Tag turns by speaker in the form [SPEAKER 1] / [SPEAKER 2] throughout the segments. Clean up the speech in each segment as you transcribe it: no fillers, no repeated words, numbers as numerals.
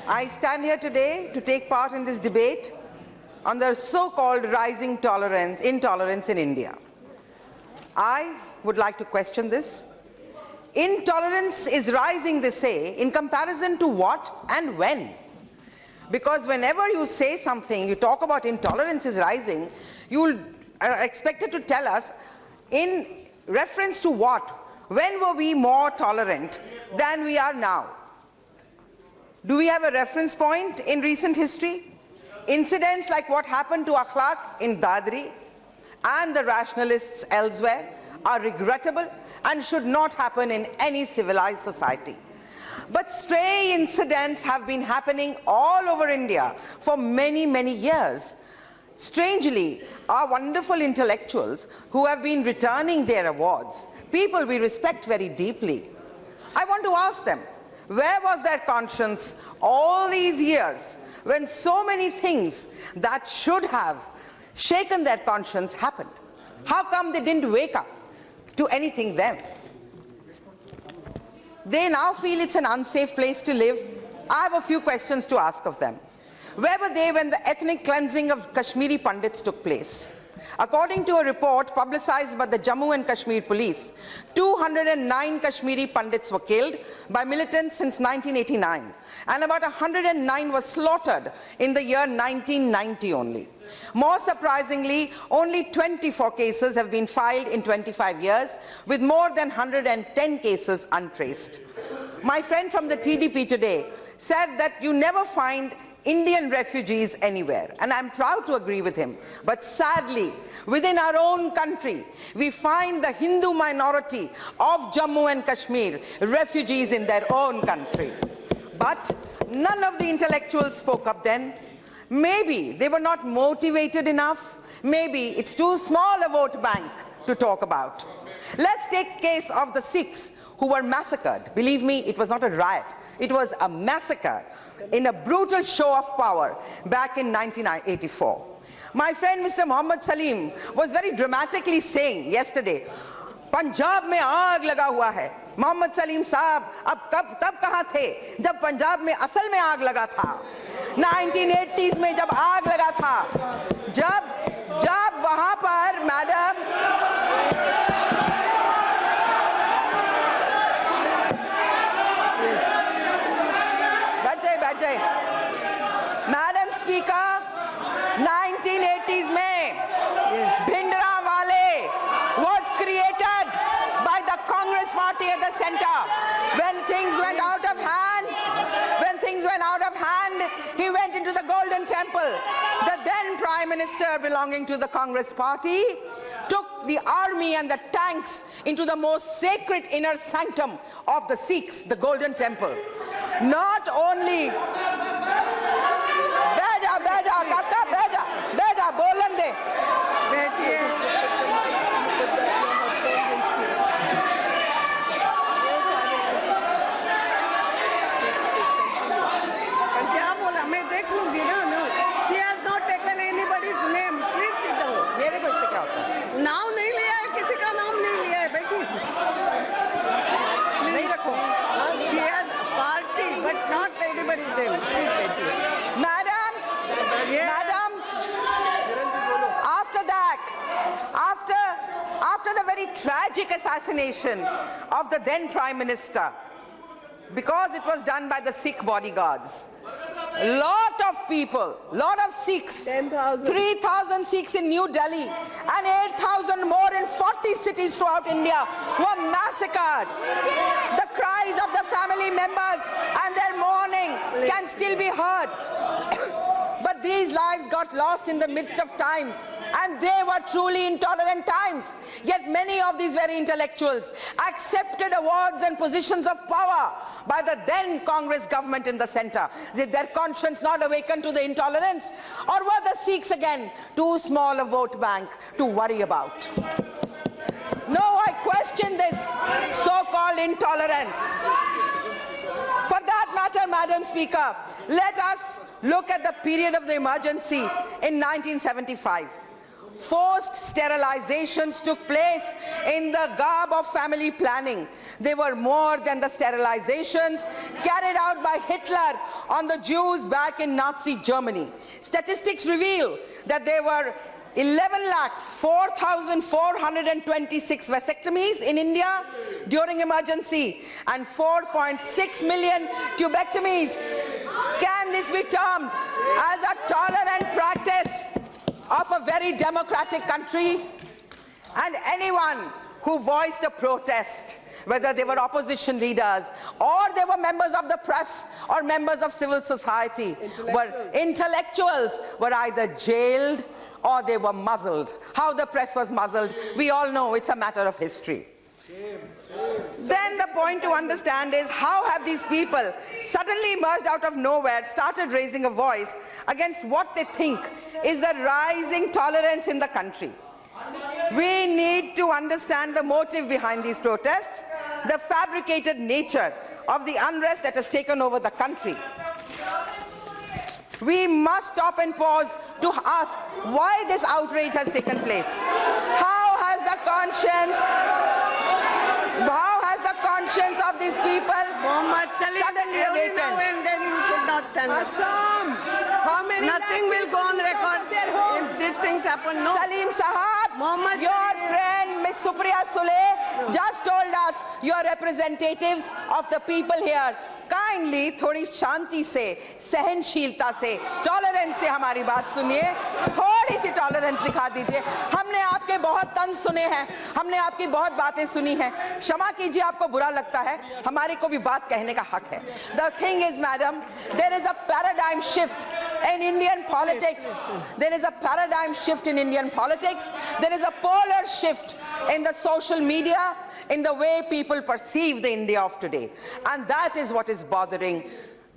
[SPEAKER 1] I stand here today to take part in this debate on the so-called rising intolerance in India. I would like to question this. Intolerance is rising, they say, in comparison to what and when? Because whenever you say something, you talk about intolerance is rising, you are expected to tell us in reference to what? When were we more tolerant than we are now? Do we have a reference point in recent history? Incidents like what happened to Akhlaq in Dadri and the rationalists elsewhere are regrettable and should not happen in any civilized society. But stray incidents have been happening all over India for many, many years. Strangely, our wonderful intellectuals who have been returning their awards, people we respect very deeply, I want to ask them, where was their conscience all these years when so many things that should have shaken their conscience happened? How come they didn't wake up to anything then? They now feel it's an unsafe place to live. I have a few questions to ask of them. Where were they when the ethnic cleansing of Kashmiri pandits took place? According to a report publicized by the Jammu and Kashmir police, 209 Kashmiri pandits were killed by militants since 1989, and about 109 were slaughtered in the year 1990 only. More surprisingly, only 24 cases have been filed in 25 years, with more than 110 cases untraced. My friend from the TDP today said that you never find Indian refugees anywhere, and I'm proud to agree with him. But sadly, within our own country, we find the Hindu minority of Jammu and Kashmir refugees in their own country. But none of the intellectuals spoke up then. Maybe they were not motivated enough. Maybe it's too small a vote bank to talk about. Let's take case of the Sikhs who were massacred. Believe me, it was not a riot. It was a massacre in a brutal show of power back in 1984. My friend Mr. Mohammed Salim was very dramatically saying yesterday, Punjab mein aag laga hua hai. Mohammed Salim saab, ab tab kahan the, jab Punjab mein asal mein aag laga tha. 1980s mein jab aag laga tha. Jab wahan par madam Madam Speaker, 1980s mein Bhindra Wale was created by the Congress party at the center. When things went out of hand, he went into the Golden Temple. The then Prime Minister belonging to the Congress party took the army and the tanks into the most sacred inner sanctum of the Sikhs, the Golden Temple. Not only Beja, bolan de.
[SPEAKER 2] She has not taken anybody's name. Please sit down.
[SPEAKER 1] मेरे को इससे क्या होता है?
[SPEAKER 2] नाम नहीं लिया है, किसी का नाम नहीं लिया है, बैठिए।
[SPEAKER 1] नहीं रखो.
[SPEAKER 2] She has party, but not anybody's name. Please बैठिए.
[SPEAKER 1] Madam, after that, after the very tragic assassination of the then Prime Minister, because it was done by the Sikh bodyguards, lot of people, lot of Sikhs, 3,000 Sikhs in New Delhi and 8,000 more in 40 cities throughout India were massacred. The cries of the family members and their mourning can still be heard. But these lives got lost in the midst of times, and they were truly intolerant times. Yet many of these very intellectuals accepted awards and positions of power by the then Congress government in the center. Did their conscience not awaken to the intolerance? Or were the Sikhs again too small a vote bank to worry about? No, I question this so-called intolerance. For that matter, Madam Speaker, let us look at the period of the emergency in 1975. Forced sterilizations took place in the garb of family planning. They were more than the sterilizations carried out by Hitler on the Jews back in Nazi Germany. Statistics reveal that there were 11,04,426 vasectomies in India during emergency and 4.6 million tubectomies. Can this be termed as a tolerant practice of a very democratic country? And anyone who voiced a protest, whether they were opposition leaders or they were members of the press or members of civil society, were intellectuals, were either jailed or they were muzzled. How the press was muzzled, we all know, it's a matter of history. Then the point to understand is, how have these people suddenly emerged out of nowhere, started raising a voice against what they think is the rising tolerance in the country? We need to understand the motive behind these protests, the fabricated nature of the unrest that has taken over the country. We must stop and pause to ask why this outrage has taken place. How has the conscience of these people suddenly awakened?
[SPEAKER 2] Now and then you should not stand up.
[SPEAKER 3] Assam, how many
[SPEAKER 2] Nothing will go on record if these things happen. No.
[SPEAKER 1] Salim Sahab,
[SPEAKER 2] Mohammed
[SPEAKER 1] your
[SPEAKER 2] Salim.
[SPEAKER 1] friend Ms. Supriya Sule just told us you are representatives of the people here. Kindly, थोड़ी शांति से, सहनशीलता से, tolerance से हमारी बात सुनिए, थोड़ी सी tolerance दिखा दीजिए। हमने आपके बहुत तंज सुने हैं, हमने आपकी बहुत बातें सुनी हैं, क्षमा कीजिए आपको बुरा लगता है, हमारे को भी बात कहने का हक है। The thing is, madam, there is a paradigm shift in Indian politics. There is a paradigm shift in Indian politics. There is a polar shift in the social media, in the way people perceive the India of today. And that is what is bothering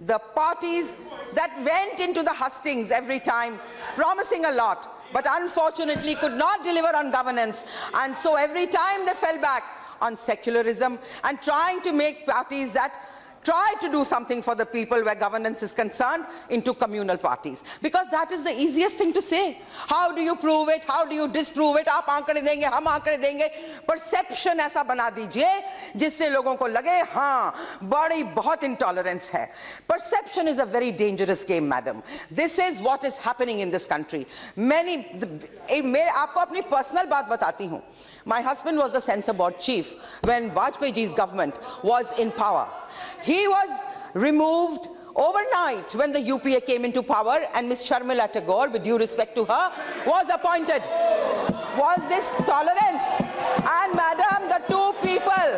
[SPEAKER 1] the parties that went into the hustings every time, promising a lot, but unfortunately could not deliver on governance. And so every time they fell back on secularism and trying to make parties that try to do something for the people where governance is concerned into communal parties, because that is the easiest thing to say. How do you prove it? How do you disprove it? आप आंकड़े देंगे, हम आंकड़े देंगे, perception ऐसा बना दीजिए जिससे लोगों को लगे हाँ बड़ी बहुत intolerance है. Perception is a very dangerous game, madam. This is what is happening in this country. मैं आपको अपनी personal बात बताती हूँ. My husband was the censor board chief when Vajpayee ji's government was in power. He was removed overnight when the UPA came into power, and Ms. Sharmila Tagore, with due respect to her, was appointed. Was this tolerance? And madam, the two people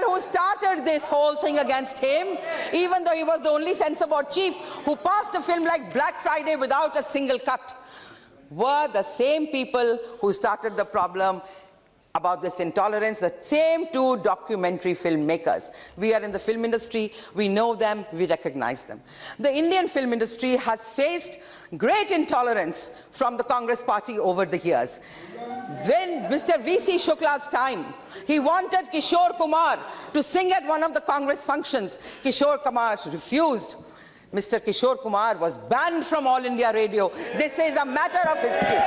[SPEAKER 1] who started this whole thing against him, even though he was the only censor board chief who passed a film like Black Friday without a single cut, were the same people who started the problem about this intolerance, the same two documentary filmmakers. We are in the film industry, we know them, we recognize them. The Indian film industry has faced great intolerance from the Congress party over the years. When Mr. V.C. Shukla's time, he wanted Kishore Kumar to sing at one of the Congress functions. Kishore Kumar refused. Mr. Kishore Kumar was banned from All India Radio. This is a matter of history.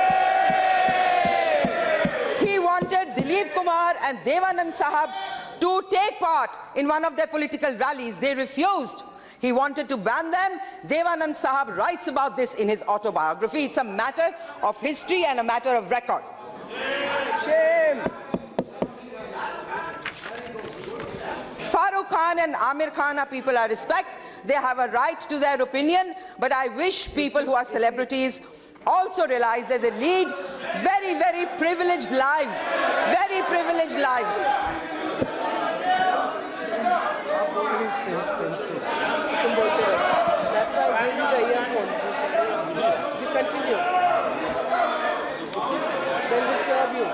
[SPEAKER 1] He wanted Dilip Kumar and Devanand Sahab to take part in one of their political rallies. They refused. He wanted to ban them. Devanand Sahab writes about this in his autobiography. It's a matter of history and a matter of record. Shame. Farooq Khan and Amir Khan are people I respect. They have a right to their opinion, but I wish people who are celebrities also realize that they lead very, very privileged lives. Very privileged lives.
[SPEAKER 3] That's why I gave you the earphones. You continue. They'll disturb you.